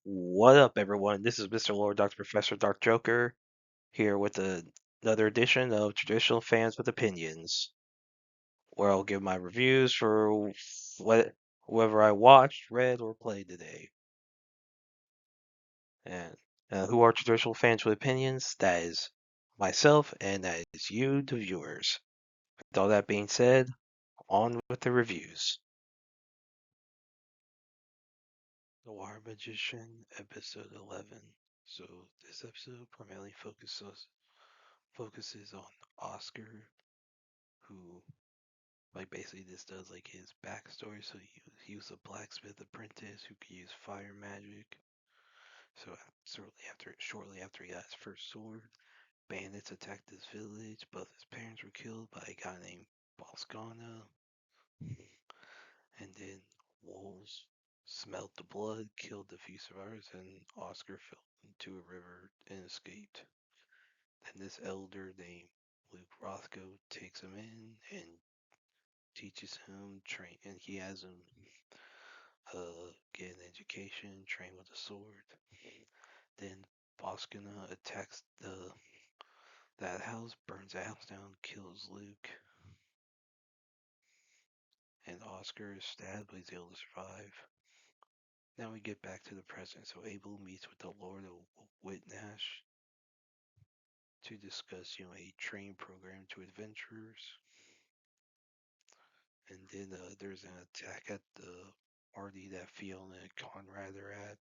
What up, everyone? This is Mr. Lord, Dr. Professor, Dark Joker, here with another edition of Traditional Fans with Opinions, where I'll give my reviews for whoever I watched, read, or played today. And who are traditional fans with opinions? That is myself, and that is you, the viewers. With all that being said, on with the reviews. The Water Magician, episode 11. So this episode primarily focuses on Oscar, who basically this does his backstory. So he was a blacksmith apprentice who could use fire magic. So shortly after he got his first sword, bandits attacked his village. Both his parents were killed by a guy named Boscana, and then wolves smelt the blood, killed the few survivors, and Oscar fell into a river and escaped. Then this elder named Luke Rothko takes him in and teaches him train, and he has him get an education, train with a sword. Then Boskina attacks that house, burns the house down, kills Luke, and Oscar is stabbed, but he's able to survive. Now we get back to the present. So Abel meets with the Lord of Whitnash to discuss, a train program to adventurers. And then there's an attack at the party that Fiona and Conrad are at.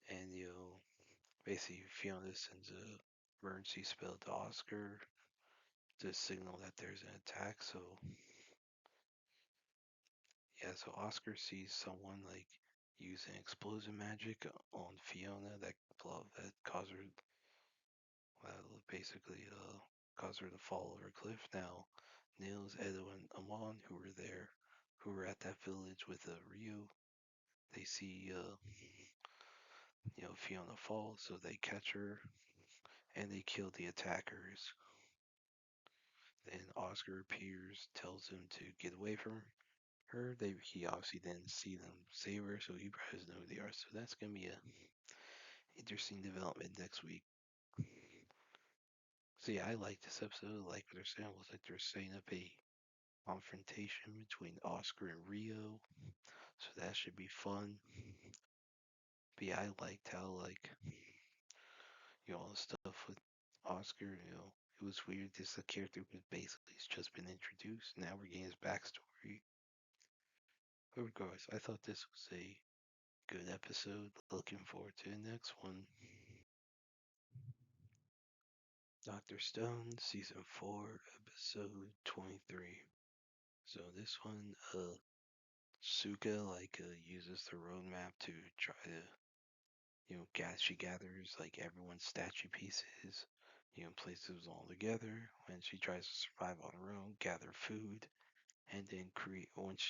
And, basically Fiona sends a emergency spell to Oscar to signal that there's an attack. So, yeah, so Oscar sees someone, using explosive magic on Fiona that caused her, basically, caused her to fall over a cliff. Now, Nils, Edo, and Amon, who were at that village with Rio, they see, Fiona fall, so they catch her and they kill the attackers. Then Oscar appears, tells him to get away from her. He obviously didn't see them save her, so he probably doesn't know who they are. So that's gonna be a interesting development next week. So yeah, I like this episode. I like what they're saying. It looks like they're setting up a confrontation between Oscar and Rio. So that should be fun. But yeah, I liked how all the stuff with Oscar, it was weird. This character was basically just been introduced. Now we're getting his backstory. But regardless, I thought this was a good episode. Looking forward to the next one. Dr. Stone, Season 4, Episode 23. So this one, Suka, uses the roadmap to try to, she gathers, everyone's statue pieces, places them all together. When she tries to survive on her own, gather food, and then once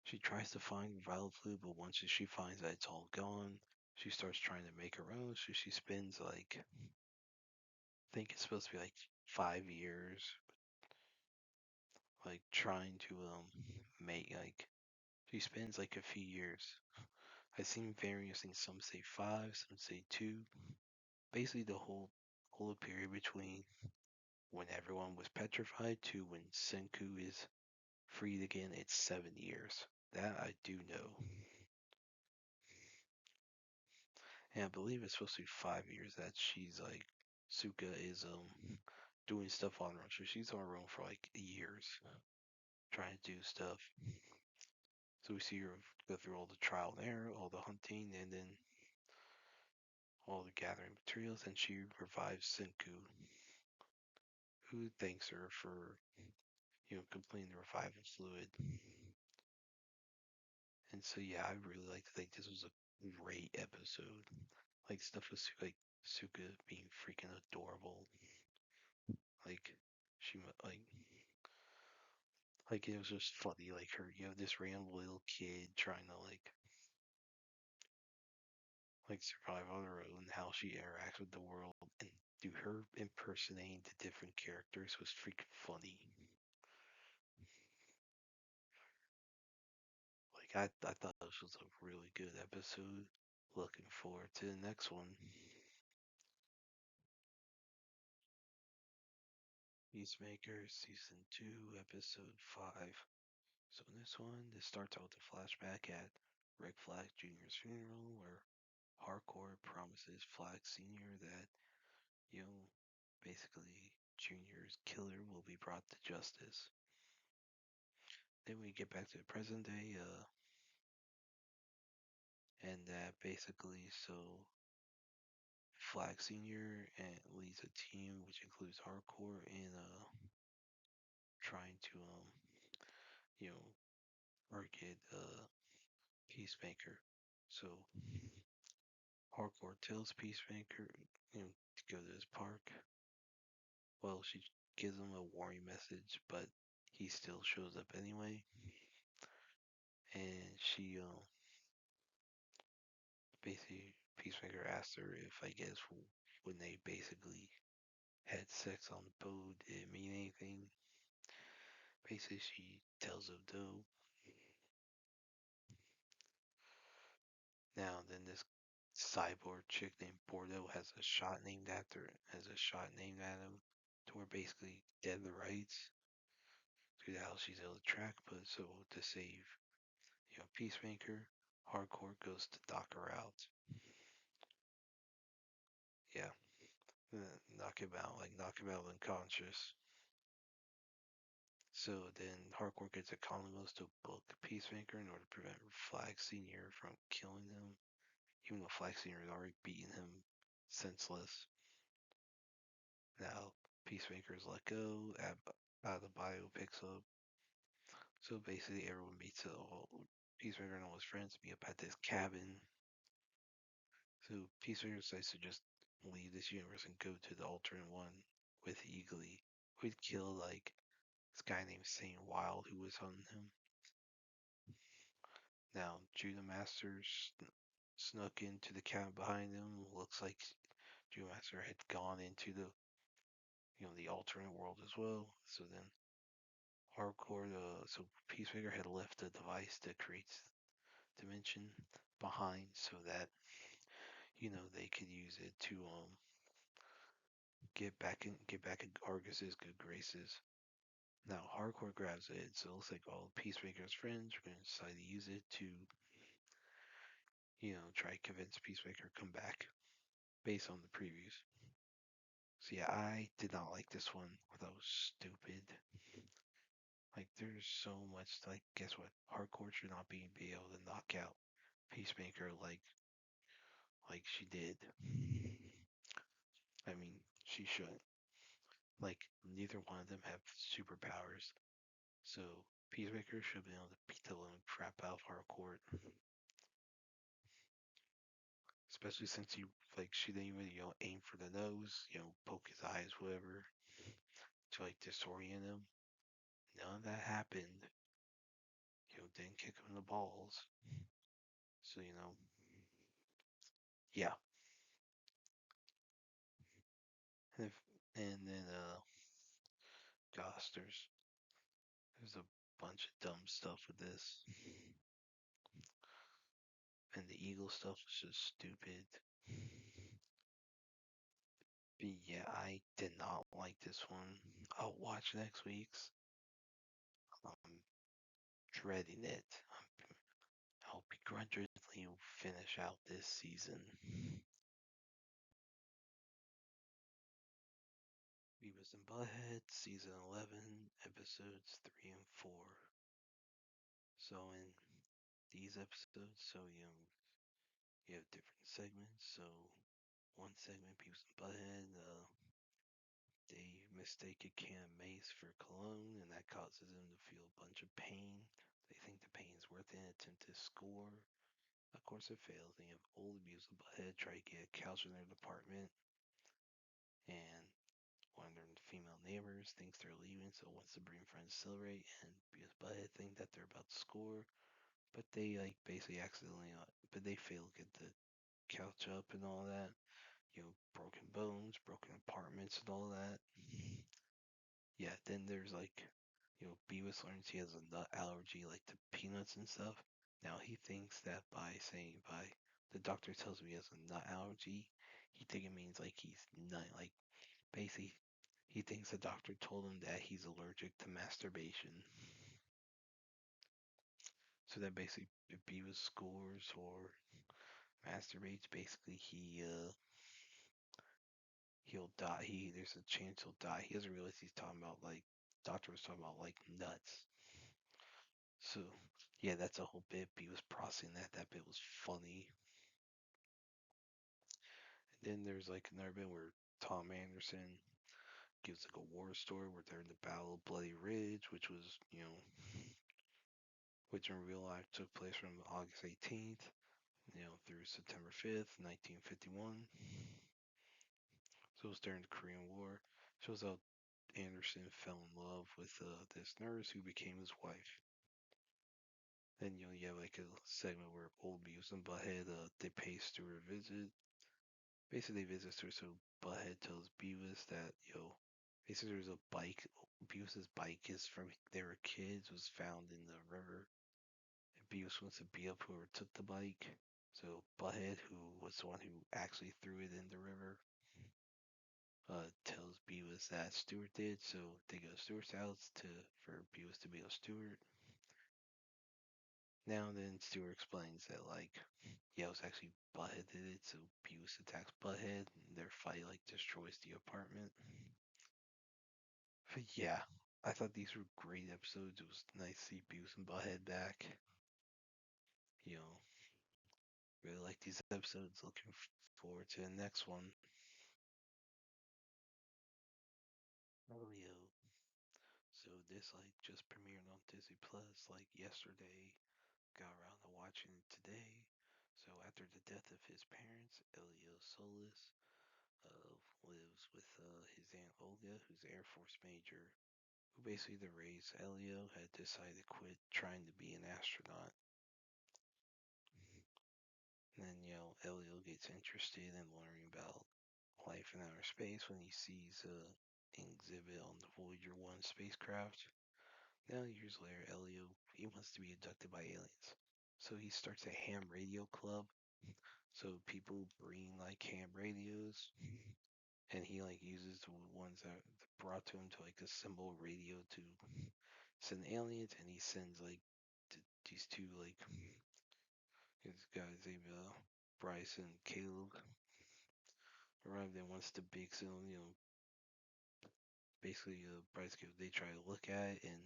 she tries to find vital food, but once she finds that it's all gone, she starts trying to make her own. So she spends I think it's supposed to be 5 years, trying to make she spends a few years. I've seen various things. Some say 5, some say 2. Basically, the whole period between when everyone was petrified to when Senku is freed again, it's 7 years. That I do know. And I believe it's supposed to be 5 years that she's Suka is doing stuff on her own. So she's on her own for years, trying to do stuff. So we see her go through all the trial and error, all the hunting, and then all the gathering materials, and she revives Senku, who thanks her for, completing the revival fluid. And so yeah, I really like to think this was a great episode. Stuff with Suka being freaking adorable. She it was just funny, her, this random little kid trying to survive on her own, how she interacts with the world, and do her impersonating the different characters was freaking funny. I thought this was a really good episode. Looking forward to the next one. Peacemaker Season 2, Episode 5. So in this one, this starts out with a flashback at Rick Flag Jr.'s funeral where Hardcore promises Flag Sr. that, you know, basically Jr.'s killer will be brought to justice. Then we get back to the present day, and that basically, so Flag Senior and leads a team which includes Hardcore in trying to you know target Peacemaker. So Hardcore tells Peacemaker to go to this park. Well, she gives him a warning message, but he still shows up anyway. And she basically Peacemaker asked her if I guess when they basically had sex on the boat didn't mean anything. Basically, she tells him no. Now, then this cyborg chick named Bordeaux has a shot named at him, to where basically dead the rights to how she's able to track. But so to save, Peacemaker, Hardcore goes to knock her out. Yeah, knock him out unconscious. So then Hardcore gets a Conlon to book Peacemaker in order to prevent Flag Senior from killing him, even though Flag Senior had already beaten him senseless. Now Peacemaker is let go. Out of the bio picks up. So basically, everyone meets up. Peacemaker and all his friends meet up at this cabin. So Peacemaker decides to just leave this universe and go to the alternate one with Eagly, who'd killed like this guy named Saint Wild who was hunting him. Now Judah Masters snuck into the cabin behind him. Looks like Judah Master had gone into the alternate world as well. So then Hardcore, so Peacemaker had left a device that creates dimension behind so that they could use it to get back in Argus's good graces. Now Hardcore grabs it, so it looks like all Peacemaker's friends are going to decide to use it to try to convince Peacemaker to come back based on the previews. So yeah, I did not like this one. I thought it was stupid. Like there's so much like guess what? Hardcore should not be able to knock out Peacemaker like she did. I mean, she shouldn't. Like neither one of them have superpowers. So Peacemaker should be able to beat the living crap out of Hardcore. Especially since she didn't even aim for the nose, poke his eyes, whatever, to like disorient him. None of that happened. Didn't kick him in the balls. So yeah. And, and then gosh, there's a bunch of dumb stuff with this, and the Eagle stuff is just stupid. But yeah, I did not like this one. I'll watch next week's. I'm dreading it. I'll begrudgingly finish out this season. Beavis and Butthead, Season 11, Episodes 3 and 4. So in these episodes, you have different segments. So one segment, Beavis and Butthead, they mistake a can of mace for cologne, and that causes them to feel a bunch of pain. They think the pain is worth it and attempt to score. Of course, it fails. They have old Beavis and Butthead try to get a couch in their apartment, and one of their female neighbors thinks they're leaving, so wants to bring friends to celebrate, and Beavis and Butthead think that they're about to score, but they basically accidentally, but they fail to get the couch up and all that. Broken bones, broken apartments, and all that. Yeah, then there's Beavis learns he has a nut allergy, like to peanuts and stuff. Now he thinks that by the doctor tells him he has a nut allergy, he think it means like he's nut like basically he thinks the doctor told him that he's allergic to masturbation. So that basically if Beavis scores or masturbates, basically he'll die. There's a chance he'll die. He doesn't realize he's talking about like doctor was talking about like nuts. So yeah, that's a whole bit. Beavis processing that. That bit was funny. And then there's like another bit where Tom Anderson gives like a war story where they're in the Battle of Bloody Ridge, which was which in real life took place from August 18th, through September 5th, 1951. So it was during the Korean War. Shows how Anderson fell in love with this nurse who became his wife. Then you have like a segment where old Beavis and Butthead they pay Stewart a visit. Basically, they visit Stewart, so Butthead tells Beavis that basically there's a bike. Beavis's bike is from they were kids was found in the river. And Beavis wants to beat up whoever took the bike. So Butthead, who was the one who actually threw it in the river, tells Beavis that Stewart did. So they go to Stewart's house for Beavis to be a Stewart. Now then, Stewart explains that yeah, it was actually Butthead did it. So Beavis attacks Butthead, and their fight destroys the apartment. But yeah, I thought these were great episodes. It was nice to see Beavis and Butthead back. You know, really like these episodes. Looking forward to the next one. Elio. So this just premiered on Disney Plus yesterday. Got around to watching it today. So after the death of his parents, Elio Solis lives with his aunt Olga, who's an Air Force major, who basically to raise Elio had decided to quit trying to be an astronaut. And then Elio gets interested in learning about life in outer space when he sees an exhibit on the Voyager 1 spacecraft. Now, years later, Elio he wants to be abducted by aliens. So he starts a ham radio club. So people bring ham radios, and he uses the ones that brought to him to assemble radio to send aliens, and he sends these two his guys named Bryce and Caleb arrived and once the big zone, basically Bryce Caleb they try to look at it, and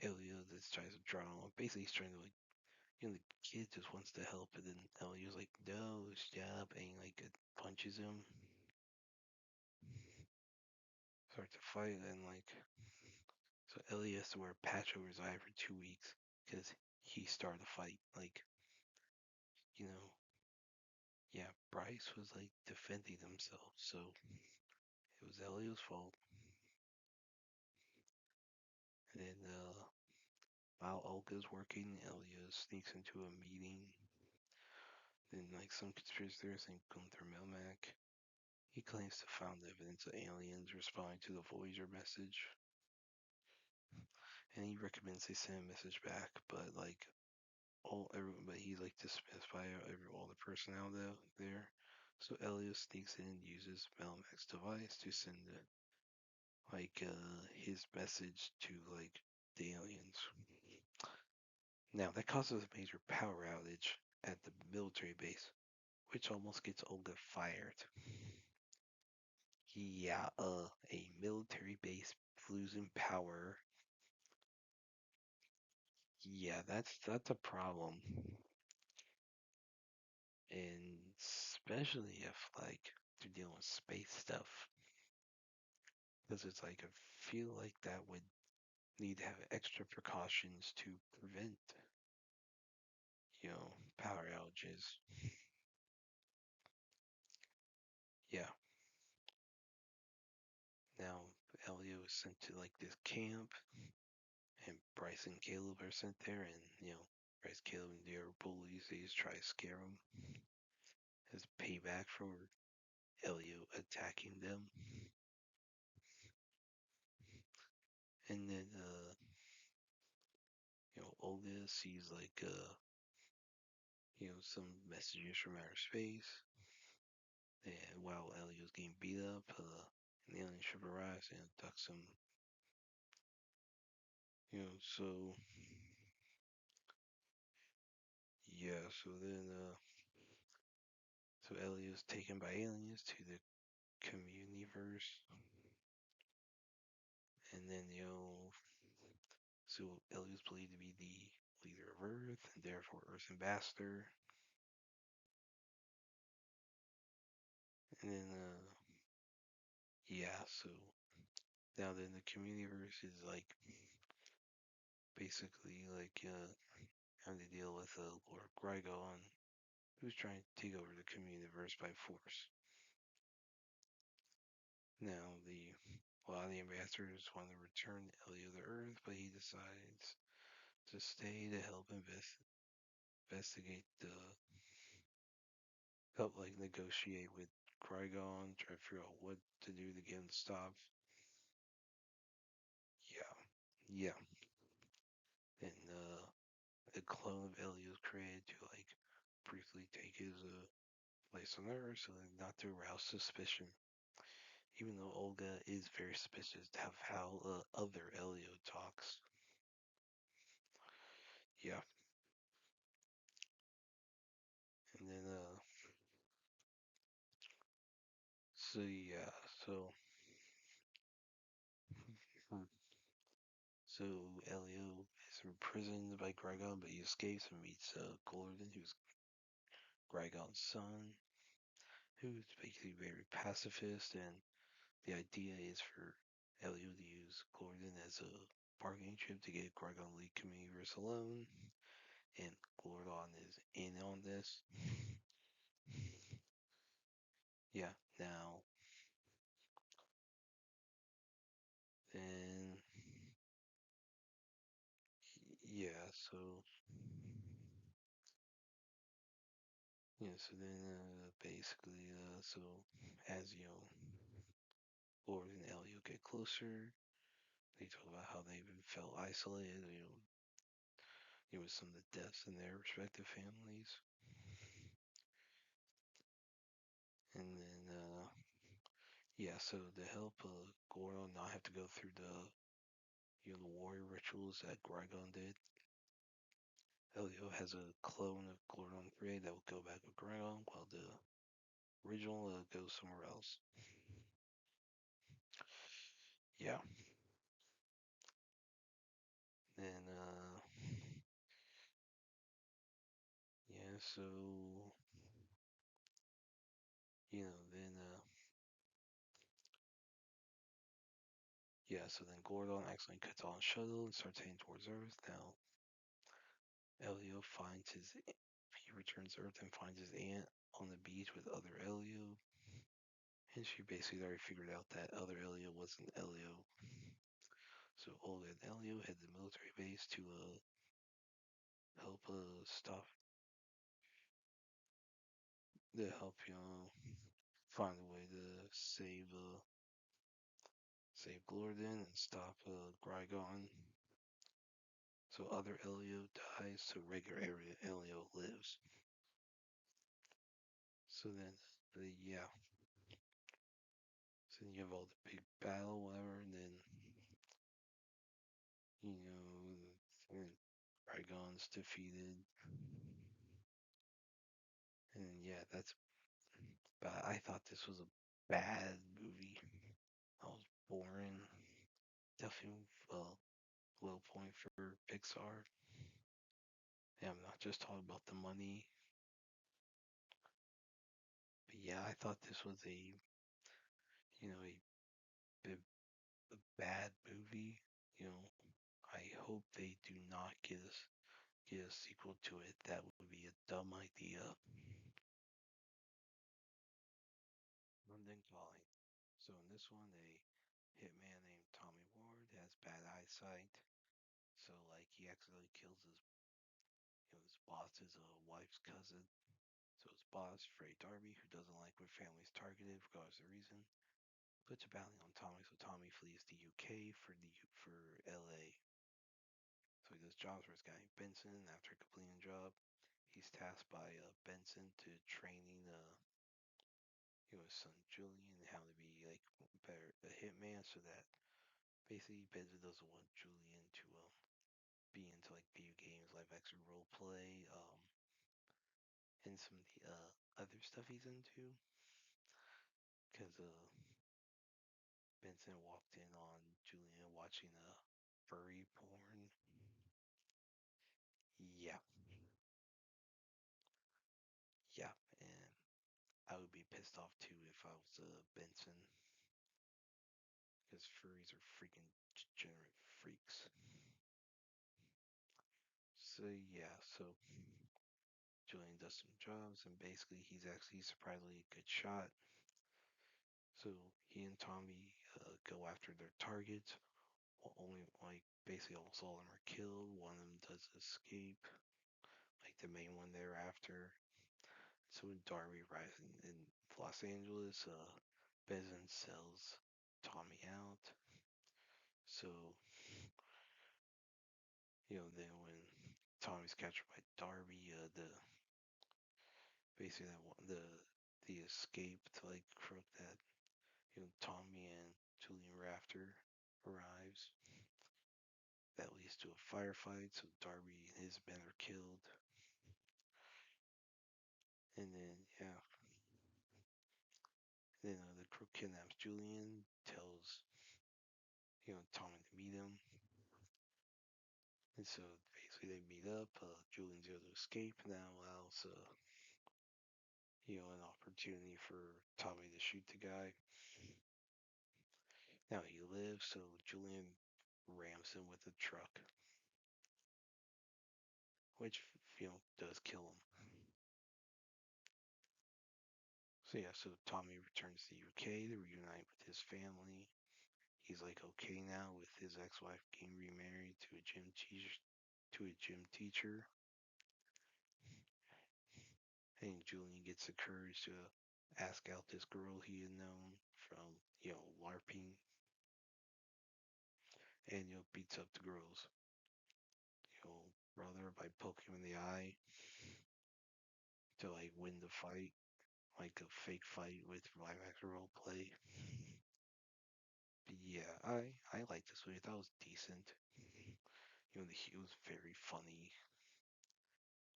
Elio just tries to draw him. Basically he's trying to the kid just wants to help, and then Elio's like, no, stop, and he punches him. Start to fight, and so Ellie has to wear a patch over his eye for 2 weeks because he started a fight. You know, yeah, Bryce was defending himself, so it was Elio's fault. And then while Olga's working, Elio sneaks into a meeting. Then some conspiracy theorists think Gunther Melmac. He claims to found evidence of aliens responding to the Voyager message, and he recommends they send a message back, but but he's dismissed by all the personnel there. So Elio sneaks in and uses Melmac's device to send his message to the aliens. Now that causes a major power outage at the military base, which almost gets Olga fired. Yeah, a military base losing power. Yeah, that's a problem. And especially if they're dealing with space stuff. Because it's I feel like that would need to have extra precautions to prevent, power outages. Yeah. Now Elio is sent to this camp, and Bryce and Caleb are sent there, and Bryce, Caleb, and they are bullies. They just try to scare him as payback for Elio attacking them. And then Olga sees like some messages from outer space, and while Elio's getting beat up, an alien ship arrives and abducts him. So yeah, so Elio's taken by aliens to the communiverse, and then so Elio's believed to be the leader of Earth, and therefore Earth's ambassador. And then yeah, so now then the communiverse is like basically like having to deal with Lord Grygon, who's trying to take over the communiverse by force. Now a lot of the ambassadors want to return Elio to Earth, but he decides to stay to help investigate the help like negotiate with Qui-Gon, try to figure out what to do to get him to stop. Yeah, yeah. And a clone of Elio is created to like briefly take his place on Earth, so not to arouse suspicion. Even though Olga is very suspicious of how other Elio talks. Yeah, and then so yeah, so hmm. So Elio is imprisoned by Qui-Gon, but he escapes and meets Gordon, who's Qui-Gon's son, who's basically very pacifist, and the idea is for Elio to use Gordon as a bargaining chip to get Qui-Gon to leave Communiverse alone, and Gordon is in on this. Yeah, now then, yeah, so so then basically, so as Gordon and Elio get closer, they talk about how they've felt isolated, with some of the deaths in their respective families. And then, yeah, so to help Gordon not have to go through the warrior rituals that Qui-Gon did, Elio has a clone of Gordon created that will go back with Qui-Gon, while the original goes somewhere else. Yeah. And, yeah, so, then, yeah, so then Gordon accidentally cuts on a shuttle and starts heading towards Earth. Now, Elio he returns to Earth and finds his aunt on the beach with other Elio. And she basically already figured out that other Elio wasn't Elio. So Olga and Elio head to the military base to help stop, to help, find a way to save Glorden and stop Qui-Gon. So other Elio dies, so regular area Elio lives. So then, yeah. So then you have all the big battle, whatever, and then, and Qui-Gon's defeated. And yeah, that's. But I thought this was a bad movie. I was boring. Definitely low point for Pixar. Yeah, I'm not just talking about the money. But yeah, I thought this was a bad movie. You know, I hope they do not get a sequel to it. That would be a dumb idea. London Calling. So in this one, a hitman named Tommy Ward has bad eyesight. So like he accidentally kills his boss's wife's cousin. So his boss, Frey Darby, who doesn't like when families targeted regardless of the reason, puts a bounty on Tommy. So Tommy flees the UK for LA. So he does jobs for his guy Benson. After completing the job, he's tasked by Benson to training his son Julian how to be like better a hitman, so that basically Benson doesn't want Julian to be into like video games, live action role play, and some of the other stuff he's into. Because Benson walked in on Julian watching furry porn. Yeah, yeah, and I would be pissed off too if I was Benson, because furries are freaking degenerate freaks. So yeah, so Julian does some jobs, and basically he's actually surprisingly a good shot. So he and Tommy go after their targets. Only like basically almost all of them are killed. One of them does escape, like the main one thereafter. So when Darby arrives in Los Angeles, Benson sells Tommy out. So then when Tommy's captured by Darby, the basically that one, the escaped like crook that Tommy and Julian Rafter arrives. That leads to a firefight, so Darby and his men are killed. And then the crook kidnaps Julian, tells Tommy to meet him, and so basically they meet up. Julian's able to escape now, allows an opportunity for Tommy to shoot the guy. Now he lives, so Julian rams him with a truck, which does kill him. So yeah, so Tommy returns to the UK to reunite with his family. He's like okay now with his ex-wife getting remarried to a gym teacher. And Julian gets the courage to ask out this girl he had known from LARPing, and beats up the girl's brother by poking him in the eye to like win the fight, like a fake fight with live action role play. But yeah, I like this movie. I thought it was decent. It was very funny.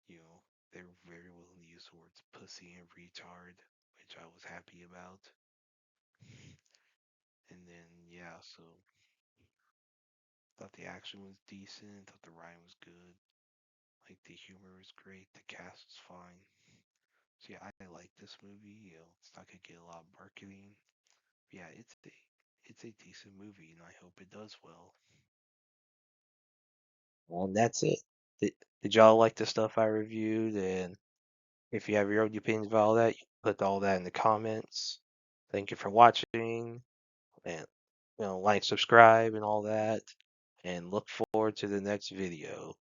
They were very willing to use the words pussy and retard, which I was happy about. And then so thought the action was decent. Thought the rhyme was good. Like the humor was great. The cast was fine. So yeah, I like this movie. It's not gonna get a lot of marketing. But yeah, it's a decent movie, and I hope it does well. Well, that's it. Did y'all like the stuff I reviewed? And if you have your own opinions about all that, you can put all that in the comments. Thank you for watching, and like, subscribe, and all that. And look forward to the next video.